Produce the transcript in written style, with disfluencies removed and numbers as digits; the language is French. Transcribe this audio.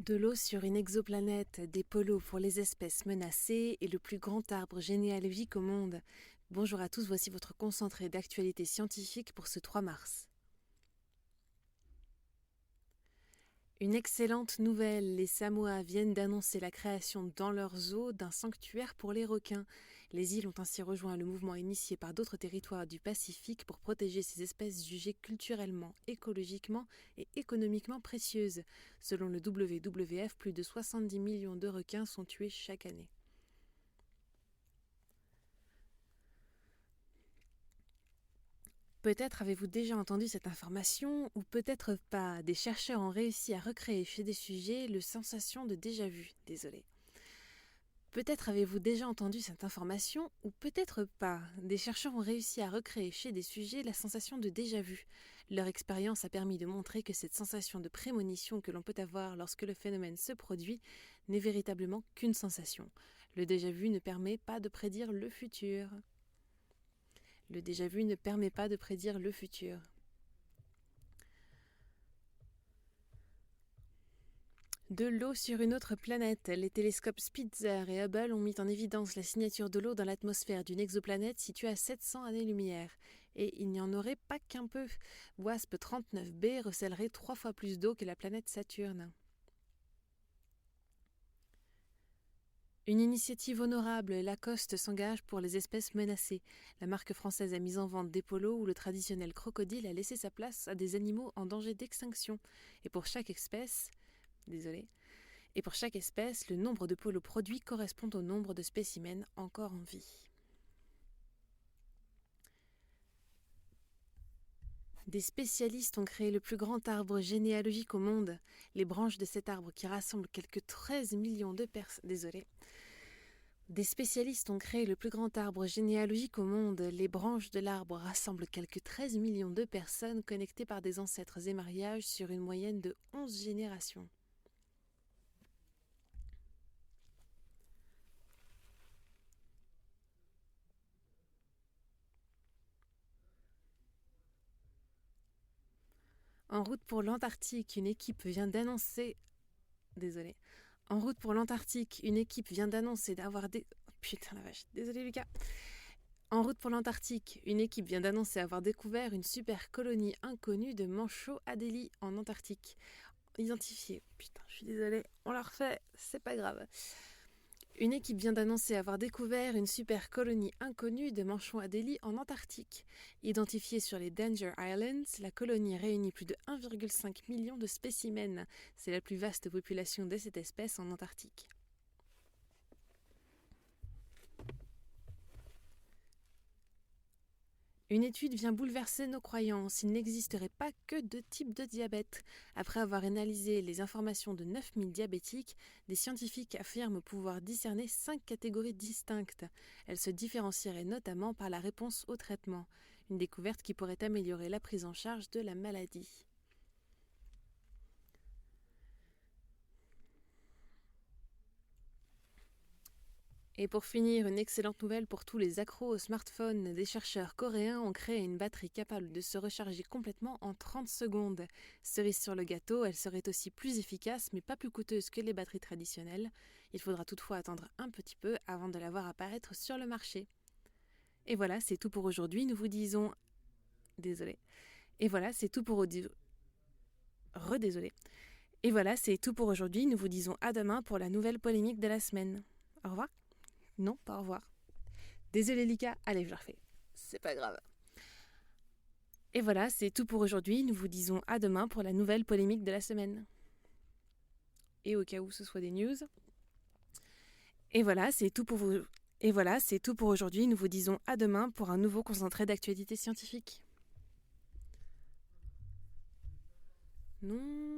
De l'eau sur une exoplanète, des polos pour les espèces menacées et le plus grand arbre généalogique au monde. Bonjour à tous, voici votre concentré d'actualité scientifique pour ce 3 mars. Une excellente nouvelle, les Samoa viennent d'annoncer la création dans leurs eaux d'un sanctuaire pour les requins. Les îles ont ainsi rejoint le mouvement initié par d'autres territoires du Pacifique pour protéger ces espèces jugées culturellement, écologiquement et économiquement précieuses. Selon le WWF, plus de 70 millions de requins sont tués chaque année. Peut-être avez-vous déjà entendu cette information, ou peut-être pas. Des chercheurs ont réussi à recréer chez des sujets la sensation de déjà-vu. Peut-être avez-vous déjà entendu cette information, ou peut-être pas. Des chercheurs ont réussi à recréer chez des sujets la sensation de déjà-vu. Leur expérience a permis de montrer que cette sensation de prémonition que l'on peut avoir lorsque le phénomène se produit n'est véritablement qu'une sensation. Le déjà-vu ne permet pas de prédire le futur. Le déjà-vu ne permet pas de prédire le futur. De l'eau sur une autre planète, les télescopes Spitzer et Hubble ont mis en évidence la signature de l'eau dans l'atmosphère d'une exoplanète située à 700 années-lumière. Et il n'y en aurait pas qu'un peu. WASP 39b recèlerait 3 fois plus d'eau que la planète Saturne. Une initiative honorable, Lacoste s'engage pour les espèces menacées. La marque française a mis en vente des polos où le traditionnel crocodile a laissé sa place à des animaux en danger d'extinction. Et pour chaque espèce, le nombre de polos produits correspond au nombre de spécimens encore en vie. Des spécialistes ont créé le plus grand arbre généalogique au monde. Les branches de cet arbre qui rassemble quelques 13 millions de personnes... Des spécialistes ont créé le plus grand arbre généalogique au monde. Les branches de l'arbre rassemblent quelques 13 millions de personnes connectées par des ancêtres et mariages sur une moyenne de 11 générations. En route pour l'Antarctique, une équipe vient d'annoncer avoir découvert une super colonie inconnue de manchots Adélie en Antarctique. Une équipe vient d'annoncer avoir découvert une super colonie inconnue de manchons Adélie en Antarctique. Identifiée sur les Danger Islands, la colonie réunit plus de 1,5 million de spécimens. C'est la plus vaste population de cette espèce en Antarctique. Une étude vient bouleverser nos croyances. Il n'existerait pas que 2 types de diabète. Après avoir analysé les informations de 9000 diabétiques, des scientifiques affirment pouvoir discerner 5 catégories distinctes. Elles se différencieraient notamment par la réponse au traitement, une découverte qui pourrait améliorer la prise en charge de la maladie. Et pour finir, une excellente nouvelle pour tous les accros aux smartphones. Des chercheurs coréens ont créé une batterie capable de se recharger complètement en 30 secondes. Cerise sur le gâteau, elle serait aussi plus efficace mais pas plus coûteuse que les batteries traditionnelles. Il faudra toutefois attendre un petit peu avant de la voir apparaître sur le marché. Et voilà, c'est tout pour aujourd'hui. Nous vous disons... Et voilà, c'est tout pour aujourd'hui. Nous vous disons à demain pour la nouvelle polémique de la semaine. Au revoir. Non, pas au revoir. Désolé Lika, allez, je le refais. C'est pas grave. Et voilà, c'est tout pour aujourd'hui. Nous vous disons à demain pour la nouvelle polémique de la semaine. Et au cas où ce soit des news. Et voilà, c'est tout pour aujourd'hui. Nous vous disons à demain pour un nouveau concentré d'actualité scientifique. Non.